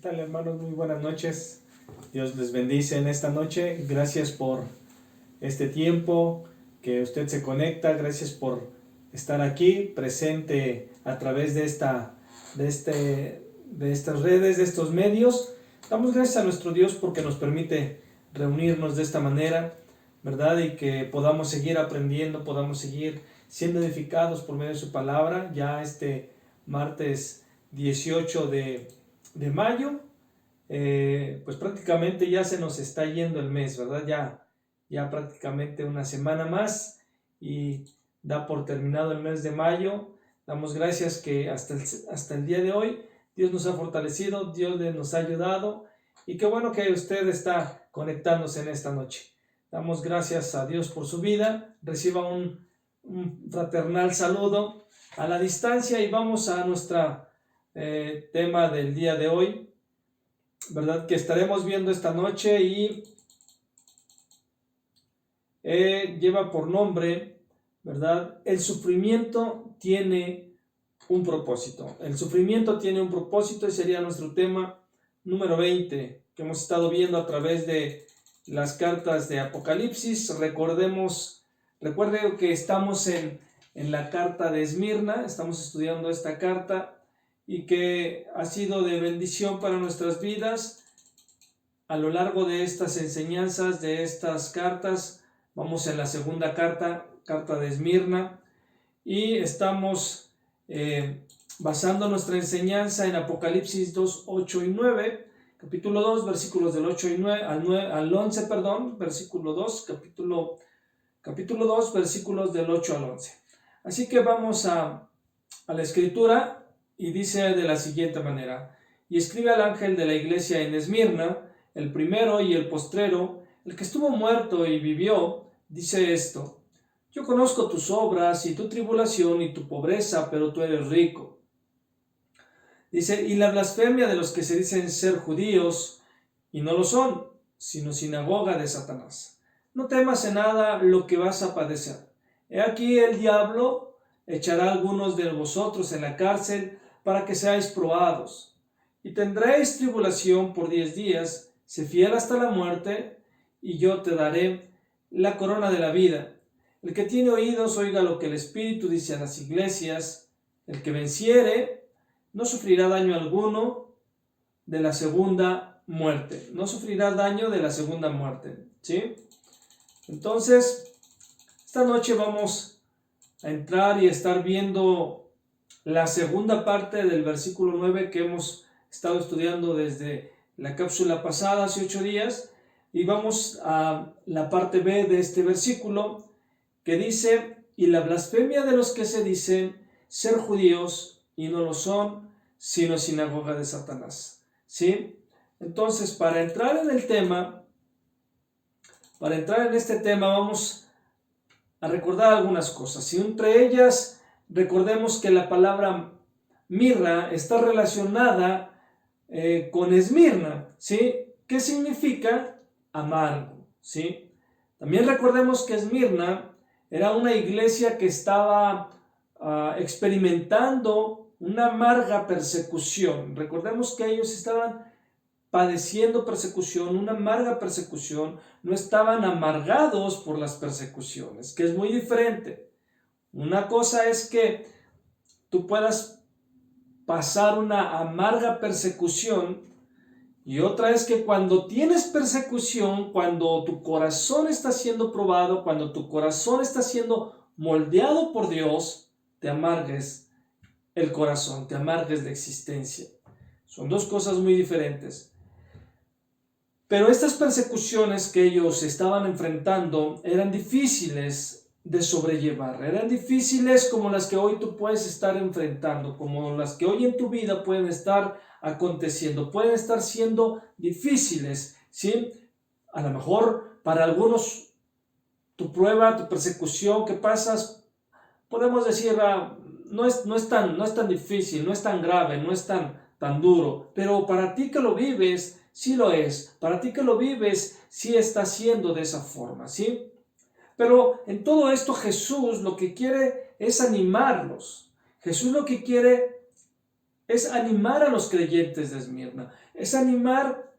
¿Qué tal, hermanos? Muy buenas noches. Dios les bendice en esta noche. Gracias por este tiempo que usted se conecta. Gracias por estar aquí presente a través de estas redes, de estos medios. Damos gracias a nuestro Dios porque nos permite reunirnos de esta manera, ¿verdad? Y que podamos seguir aprendiendo, podamos seguir siendo edificados por medio de su palabra. Ya este martes 18 de mayo, pues prácticamente ya se nos está yendo el mes, ¿verdad? Ya prácticamente una semana más y da por terminado el mes de mayo. Damos gracias que hasta el día de hoy Dios nos ha fortalecido, Dios nos ha ayudado y qué bueno que usted está conectándose en esta noche. Damos gracias a Dios por su vida. Reciba un fraternal saludo a la distancia y vamos a nuestro tema del día de hoy, ¿verdad? Que estaremos viendo esta noche y lleva por nombre, ¿verdad? El sufrimiento tiene un propósito. El sufrimiento tiene un propósito y sería nuestro tema número 20 que hemos estado viendo a través de las cartas de Apocalipsis. Recuerde que estamos en la carta de Esmirna, estamos estudiando esta carta y que ha sido de bendición para nuestras vidas. A lo largo de estas enseñanzas, de estas cartas, vamos en la segunda carta de Esmirna, y estamos basando nuestra enseñanza en Apocalipsis 2, 8 y 9, capítulo 2, versículos del 8 y 9, al 11, versículo 2, capítulo 2, versículos del 8 al 11. Así que vamos a la escritura y dice de la siguiente manera: y escribe al ángel de la iglesia en Esmirna, el primero y el postrero, el que estuvo muerto y vivió, dice esto: yo conozco tus obras y tu tribulación y tu pobreza, pero tú eres rico. Dice: y la blasfemia de los que se dicen ser judíos y no lo son, sino sinagoga de Satanás. No temas en nada lo que vas a padecer. He aquí el diablo echará a algunos de vosotros en la cárcel para que seáis probados, y tendréis tribulación por 10 días. Sé fiel hasta la muerte, y yo te daré la corona de la vida. El que tiene oídos, oiga lo que el Espíritu dice a las iglesias. El que venciere no sufrirá daño alguno de la segunda muerte. No sufrirá daño de la segunda muerte, ¿sí? Entonces, esta noche vamos a entrar y estar viendo la segunda parte del versículo 9 que hemos estado estudiando desde la cápsula pasada, hace 8 días, y vamos a la parte B de este versículo que dice: y la blasfemia de los que se dicen ser judíos y no lo son, sino sinagoga de Satanás, ¿sí? Entonces, para entrar en este tema, vamos a recordar algunas cosas, y entre ellas recordemos que la palabra mirra está relacionada con Esmirna, ¿sí? ¿Qué significa? Amargo, ¿sí? También recordemos que Esmirna era una iglesia que estaba experimentando una amarga persecución. Recordemos que ellos estaban padeciendo persecución, una amarga persecución, no estaban amargados por las persecuciones, que es muy diferente. Una cosa es que tú puedas pasar una amarga persecución, y otra es que cuando tienes persecución, cuando tu corazón está siendo probado, cuando tu corazón está siendo moldeado por Dios, te amargues el corazón, te amargues la existencia. Son dos cosas muy diferentes. Pero estas persecuciones que ellos estaban enfrentando eran difíciles de sobrellevar, eran difíciles como las que hoy tú puedes estar enfrentando, como las que hoy en tu vida pueden estar aconteciendo, pueden estar siendo difíciles, ¿sí? A lo mejor para algunos tu prueba, tu persecución que pasas, podemos decir, no es tan difícil, no es tan grave, no es tan duro, pero para ti que lo vives, sí lo es. Para ti que lo vives, sí está siendo de esa forma, ¿sí? Pero en todo esto Jesús lo que quiere es animarlos. Jesús lo que quiere es animar a los creyentes de Esmirna, es animar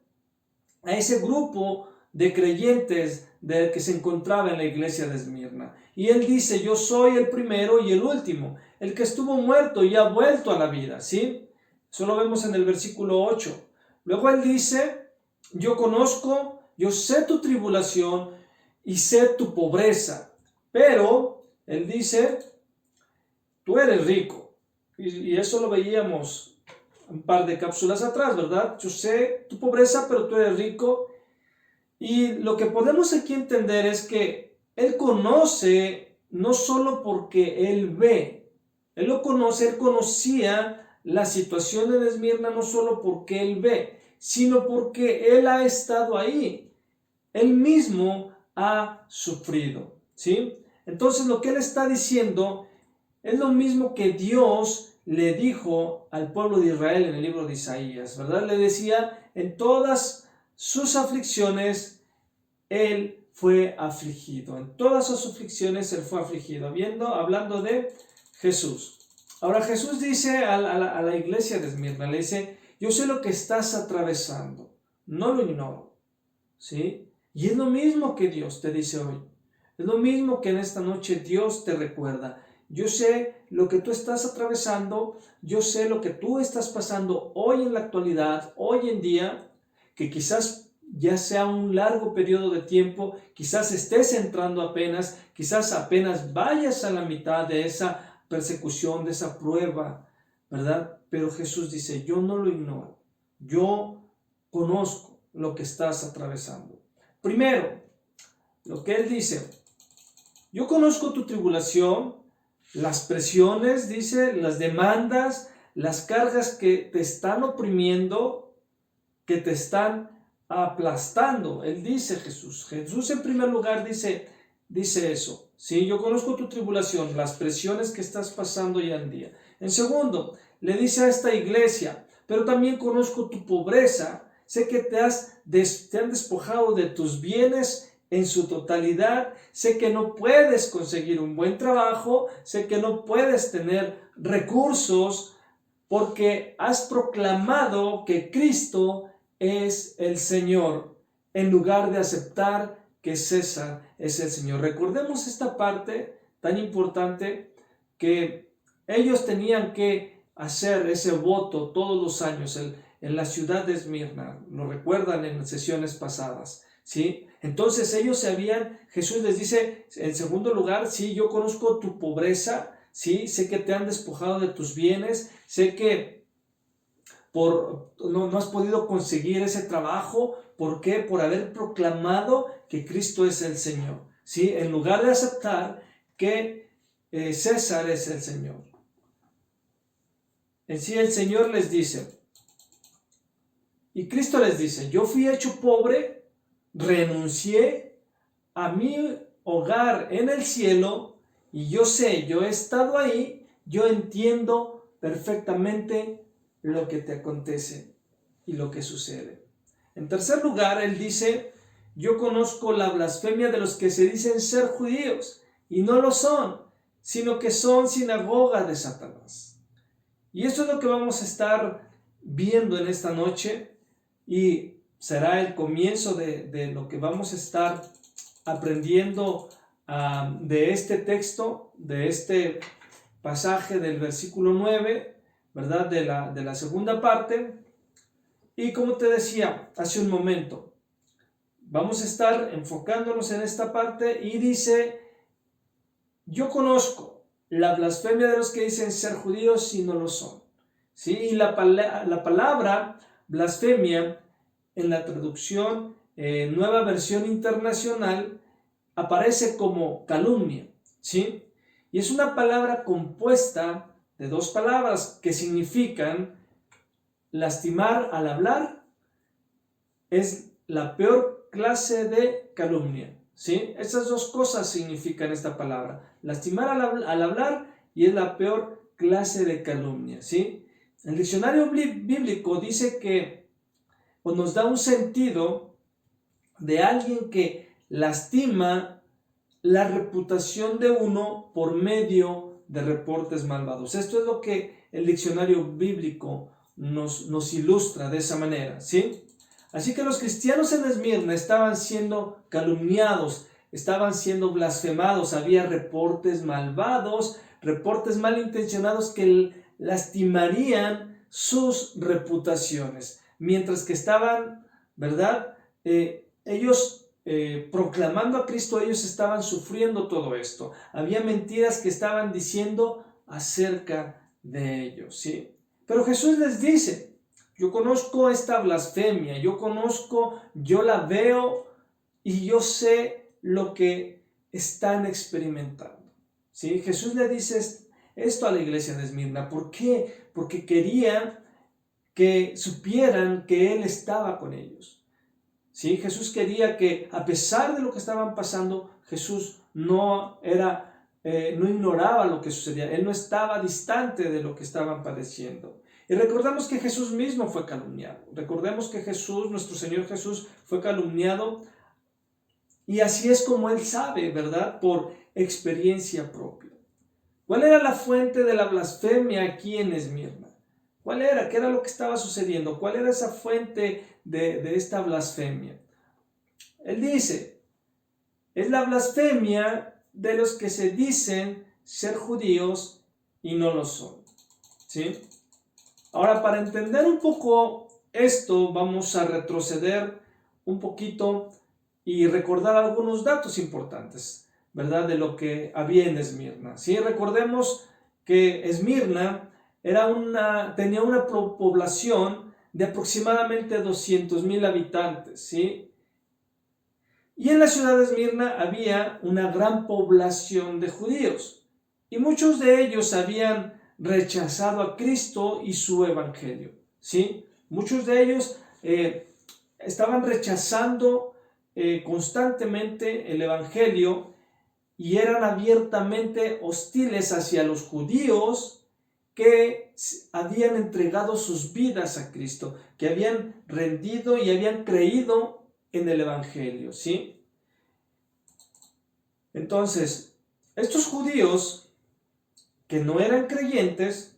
a ese grupo de creyentes que se encontraba en la iglesia de Esmirna. Y él dice, yo soy el primero y el último, el que estuvo muerto y ha vuelto a la vida, ¿sí? Eso lo vemos en el versículo 8. Luego él dice, yo conozco, yo sé tu tribulación y sé tu pobreza, pero él dice, tú eres rico. Y eso lo veíamos un par de cápsulas atrás, ¿verdad? Yo sé tu pobreza, pero tú eres rico. Y lo que podemos aquí entender es que él conoce no solo porque él ve, él lo conoce, él conocía la situación de Esmirna no solo porque él ve, sino porque él ha estado ahí, él mismo ha sufrido, ¿sí? Entonces lo que él está diciendo es lo mismo que Dios le dijo al pueblo de Israel en el libro de Isaías, ¿verdad? Le decía, en todas sus aflicciones, él fue afligido. En todas sus aflicciones, él fue afligido. Hablando de Jesús. Ahora Jesús dice a la iglesia de Esmirna, le dice, yo sé lo que estás atravesando, no lo ignoro, ¿sí? Y es lo mismo que Dios te dice hoy. Es lo mismo que en esta noche Dios te recuerda. Yo sé lo que tú estás atravesando, yo sé lo que tú estás pasando hoy en la actualidad, hoy en día, que quizás ya sea un largo periodo de tiempo, quizás estés entrando apenas, quizás apenas vayas a la mitad de esa persecución, de esa prueba, ¿verdad? Pero Jesús dice, yo no lo ignoro, yo conozco lo que estás atravesando. Primero, lo que él dice, yo conozco tu tribulación, las presiones, dice, las demandas, las cargas que te están oprimiendo, que te están aplastando. Él dice Jesús en primer lugar dice eso, ¿sí? Yo conozco tu tribulación, las presiones que estás pasando hoy en día. En segundo, le dice a esta iglesia, pero también conozco tu pobreza, sé que te han despojado de tus bienes en su totalidad, sé que no puedes conseguir un buen trabajo, sé que no puedes tener recursos porque has proclamado que Cristo es el Señor en lugar de aceptar que César es el Señor. Recordemos esta parte tan importante que ellos tenían que hacer ese voto todos los años en la ciudad de Esmirna. Lo recuerdan en sesiones pasadas, ¿sí? Entonces Jesús les dice en segundo lugar, sí, yo conozco tu pobreza, sí, sé que te han despojado de tus bienes, sé que no has podido conseguir ese trabajo. ¿Por qué? Por haber proclamado que Cristo es el Señor, ¿sí? En lugar de aceptar que César es el Señor. En sí el Señor les dice, y Cristo les dice, yo fui hecho pobre, renuncié a mi hogar en el cielo, y yo sé, yo he estado ahí, yo entiendo perfectamente lo que te acontece y lo que sucede. En tercer lugar, él dice, yo conozco la blasfemia de los que se dicen ser judíos y no lo son, sino que son sinagoga de Satanás. Y eso es lo que vamos a estar viendo en esta noche y será el comienzo de lo que vamos a estar aprendiendo de este texto, de este pasaje del versículo 9, ¿verdad? De la segunda parte. Y como te decía hace un momento, vamos a estar enfocándonos en esta parte y dice, yo conozco la blasfemia de los que dicen ser judíos y no lo son, ¿sí? Y la palabra blasfemia en la traducción Nueva Versión Internacional aparece como calumnia, ¿sí? Y es una palabra compuesta de dos palabras que significan lastimar al hablar. Es la peor clase de calumnia, ¿sí? Esas dos cosas significan esta palabra, lastimar al hablar, y es la peor clase de calumnia, ¿sí? El diccionario bíblico dice que, o nos da un sentido de alguien que lastima la reputación de uno por medio de reportes malvados. Esto es lo que el diccionario bíblico nos ilustra de esa manera, ¿sí? Así que los cristianos en Esmirna estaban siendo calumniados, estaban siendo blasfemados, había reportes malvados, reportes malintencionados que lastimarían sus reputaciones, mientras que estaban, ¿verdad? Ellos proclamando a Cristo, ellos estaban sufriendo todo esto. Había mentiras que estaban diciendo acerca de ellos, ¿sí? Pero Jesús les dice: yo conozco esta blasfemia, yo la veo y yo sé lo que están experimentando, ¿sí? Jesús le dice esto a la iglesia de Esmirna. ¿Por qué? Porque quería que supieran que Él estaba con ellos, ¿sí? Jesús quería que, a pesar de lo que estaban pasando, Jesús no ignoraba lo que sucedía. Él no estaba distante de lo que estaban padeciendo. Y recordamos que Jesús mismo fue calumniado. Recordemos que nuestro Señor Jesús, fue calumniado, y así es como Él sabe, ¿verdad? Por experiencia propia. ¿Cuál era la fuente de la blasfemia aquí en Esmirna? ¿Cuál era? ¿Qué era lo que estaba sucediendo? ¿Cuál era esa fuente de esta blasfemia? Él dice: es la blasfemia de los que se dicen ser judíos y no lo son, ¿sí? Ahora, para entender un poco esto, vamos a retroceder un poquito y recordar algunos datos importantes, ¿verdad? De lo que había en Esmirna, ¿sí? Recordemos que Esmirna tenía una población de aproximadamente 200,000 habitantes, ¿sí? Y en la ciudad de Esmirna había una gran población de judíos, y muchos de ellos habían rechazado a Cristo y su evangelio, ¿sí? Muchos de ellos estaban rechazando constantemente el evangelio y eran abiertamente hostiles hacia los judíos que habían entregado sus vidas a Cristo, que habían rendido y habían creído en el evangelio, ¿sí? Entonces, estos judíos que no eran creyentes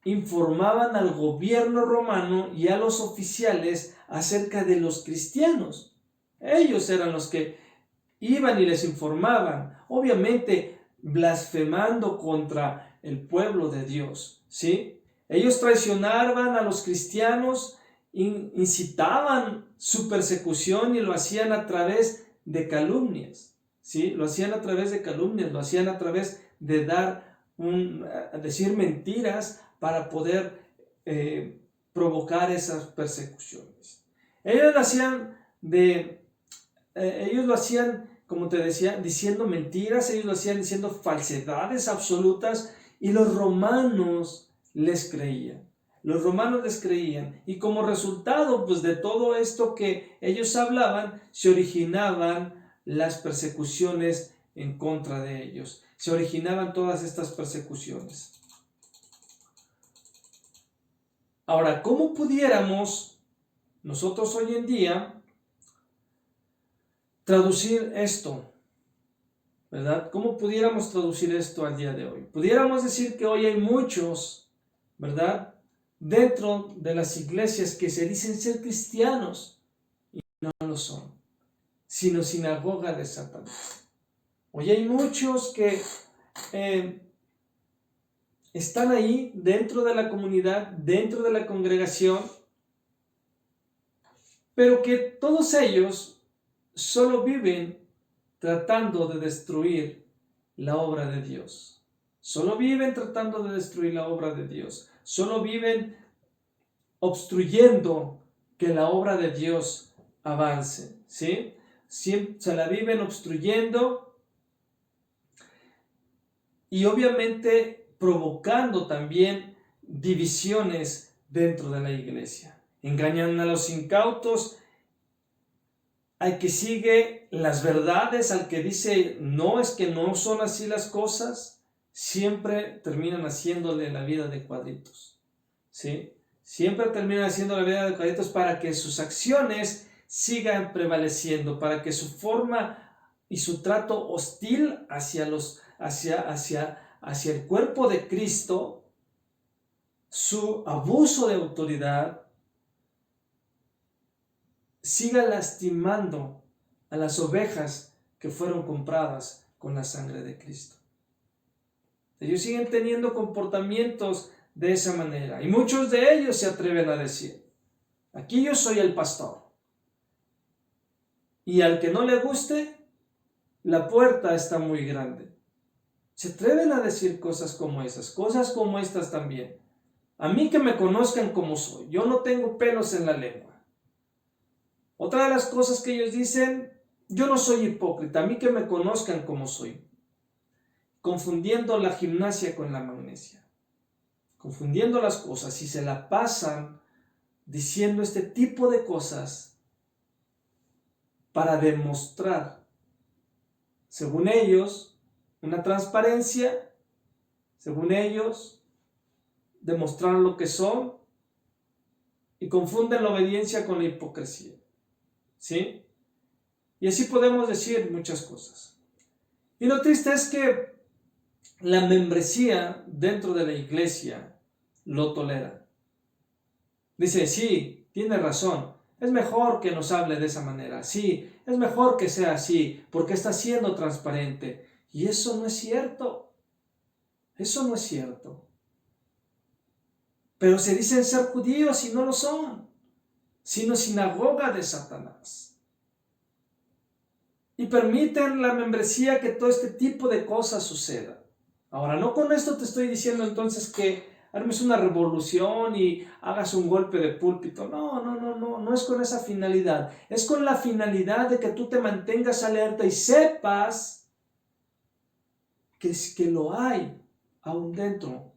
informaban al gobierno romano y a los oficiales acerca de los cristianos. Ellos eran los que iban y les informaban, obviamente blasfemando contra el pueblo de Dios, ¿sí? Ellos traicionaban a los cristianos, incitaban su persecución y lo hacían a través de calumnias, ¿sí? Lo hacían a través de calumnias, lo hacían a través de decir mentiras para poder provocar esas persecuciones. Ellos lo hacían, como te decía, diciendo mentiras, ellos lo hacían diciendo falsedades absolutas, y los romanos les creían. Los romanos les creían, y como resultado, pues, de todo esto que ellos hablaban, se originaban las persecuciones en contra de ellos. Se originaban todas estas persecuciones. Ahora, ¿cómo pudiéramos nosotros hoy en día traducir esto? ¿Verdad? ¿Cómo pudiéramos traducir esto al día de hoy? Pudiéramos decir que hoy hay muchos, ¿verdad?, dentro de las iglesias que se dicen ser cristianos y no lo son, sino sinagoga de Satanás. Hoy hay muchos que están ahí dentro de la comunidad, dentro de la congregación, pero que todos ellos solo viven tratando de destruir la obra de Dios. Solo viven tratando de destruir la obra de Dios. Solo viven obstruyendo que la obra de Dios avance, ¿sí? Se la viven obstruyendo y obviamente provocando también divisiones dentro de la iglesia. Engañan a los incautos, al que sigue las verdades, al que dice no, es que no son así las cosas, siempre terminan haciéndole la vida de cuadritos, ¿sí? Siempre terminan haciendo la vida de cuadritos para que sus acciones sigan prevaleciendo, para que su forma y su trato hostil hacia el cuerpo de Cristo su abuso de autoridad siga lastimando a las ovejas que fueron compradas con la sangre de Cristo. Ellos siguen teniendo comportamientos de esa manera y muchos de ellos se atreven a decir: aquí yo soy el pastor, y al que no le guste, la puerta está muy grande. Se atreven a decir cosas como estas también. A mí que me conozcan como soy, yo no tengo pelos en la lengua. Otra de las cosas que ellos dicen: yo no soy hipócrita, a mí que me conozcan como soy. Confundiendo la gimnasia con la magnesia, confundiendo las cosas, y se la pasan diciendo este tipo de cosas para demostrar, según ellos, una transparencia, según ellos, demostrar lo que son, y confunden la obediencia con la hipocresía. ¿Sí? Y así podemos decir muchas cosas. Y lo triste es que la membresía dentro de la iglesia lo tolera. Dice: sí, tiene razón, es mejor que nos hable de esa manera, sí, es mejor que sea así, porque está siendo transparente. Y eso no es cierto, eso no es cierto. Pero se dicen ser judíos y no lo son, sino sinagoga de Satanás. Y permiten la membresía que todo este tipo de cosas suceda. Ahora, no con esto te estoy diciendo entonces que armes una revolución y hagas un golpe de púlpito. No es con esa finalidad. Es con la finalidad de que tú te mantengas alerta y sepas que lo hay aún dentro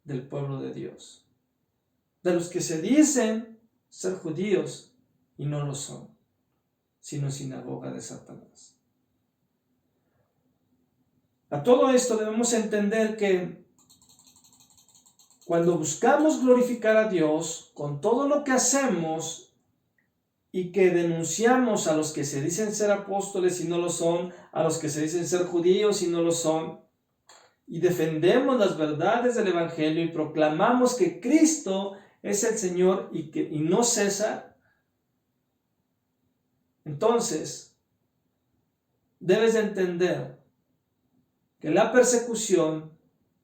del pueblo de Dios. De los que se dicen ser judíos y no lo son, sino sinagoga de Satanás. A todo esto debemos entender que cuando buscamos glorificar a Dios con todo lo que hacemos y que denunciamos a los que se dicen ser apóstoles y no lo son, a los que se dicen ser judíos y no lo son, y defendemos las verdades del Evangelio y proclamamos que Cristo es el Señor y no César, entonces debes de entender que la persecución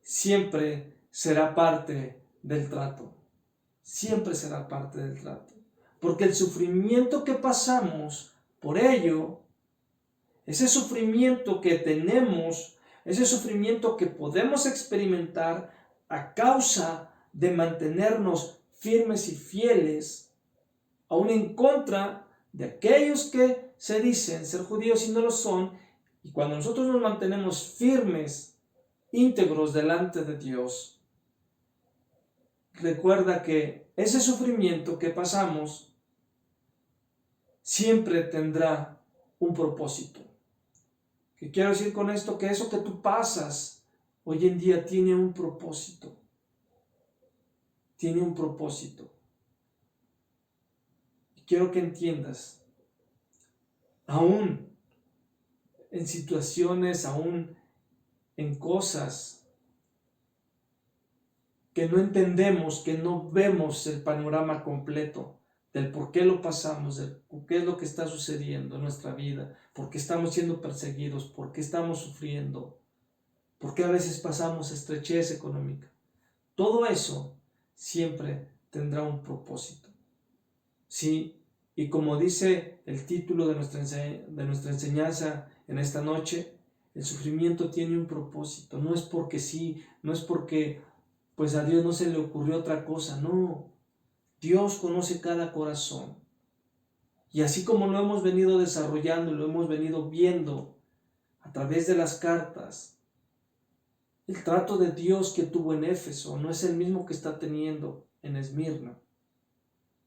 siempre será parte del trato. Siempre será parte del trato. Porque el sufrimiento que pasamos por ello, ese sufrimiento que tenemos, ese sufrimiento que podemos experimentar a causa de mantenernos firmes y fieles, aún en contra de aquellos que se dicen ser judíos y no lo son. Y cuando nosotros nos mantenemos firmes, íntegros delante de Dios, recuerda que ese sufrimiento que pasamos siempre tendrá un propósito. ¿Qué quiero decir con esto? Que eso que tú pasas hoy en día tiene un propósito. Tiene un propósito. Y quiero que entiendas, aún en situaciones, aún en cosas que no entendemos, que no vemos el panorama completo del por qué lo pasamos, del por qué es lo que está sucediendo en nuestra vida, por qué estamos siendo perseguidos, por qué estamos sufriendo, por qué a veces pasamos estrechez económica. Todo eso siempre tendrá un propósito. Sí, y como dice el título de nuestra enseñanza en esta noche, el sufrimiento tiene un propósito. No es porque sí, no es porque pues a Dios no se le ocurrió otra cosa. No, Dios conoce cada corazón. Y así como lo hemos venido desarrollando, lo hemos venido viendo a través de las cartas, el trato de Dios que tuvo en Éfeso no es el mismo que está teniendo en Esmirna.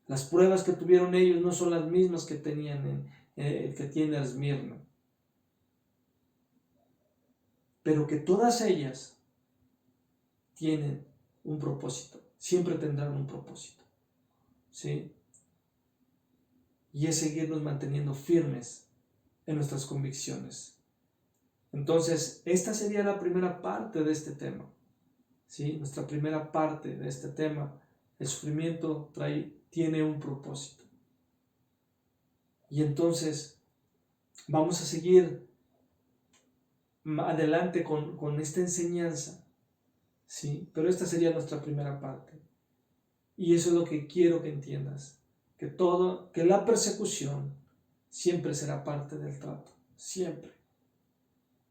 Las pruebas que tuvieron ellos no son las mismas que tenían que tiene Esmirna. Pero que todas ellas tienen un propósito, siempre tendrán un propósito, ¿sí? Y es seguirnos manteniendo firmes en nuestras convicciones. Entonces, esta sería la primera parte de este tema. ¿sí? Nuestra primera parte de este tema, el sufrimiento tiene un propósito. Y entonces vamos a seguir adelante con esta enseñanza, ¿sí? Pero esta sería nuestra primera parte. Y eso es lo que quiero que entiendas, que la persecución siempre será parte del trato, siempre.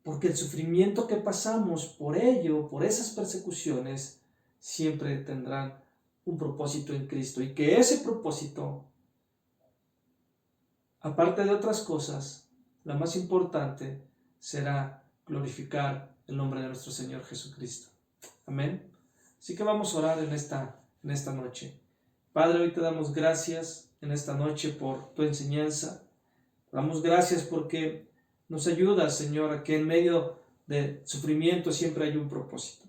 Porque el sufrimiento que pasamos por esas persecuciones, siempre tendrán un propósito en Cristo. Y que ese propósito, aparte de otras cosas, la más importante será glorificar el nombre de nuestro Señor Jesucristo. Amén. Así que vamos a orar en esta noche. Padre, hoy te damos gracias en esta noche por tu enseñanza. Damos gracias porque nos ayudas, Señor, a que en medio de sufrimiento siempre hay un propósito.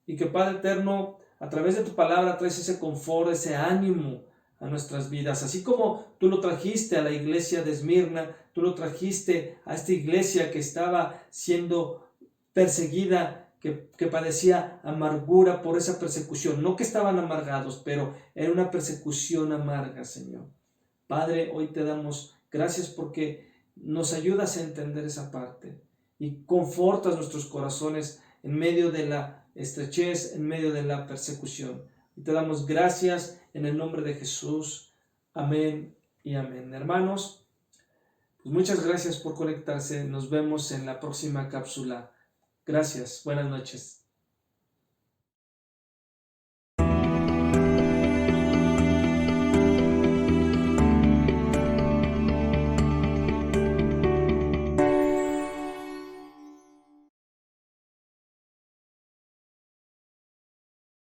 Y que, Padre eterno, a través de tu palabra traes ese confort, ese ánimo a nuestras vidas. Así como tú lo trajiste a la iglesia de Esmirna, tú lo trajiste a esta iglesia que estaba siendo perseguida, que padecía amargura por esa persecución. No que estaban amargados, pero era una persecución amarga, Señor. Padre, hoy te damos gracias porque nos ayudas a entender esa parte y confortas nuestros corazones en medio de la estrechez, en medio de la persecución. Y te damos gracias en el nombre de Jesús. Amén y amén. Hermanos, pues muchas gracias por conectarse. Nos vemos en la próxima cápsula. Gracias. Buenas noches.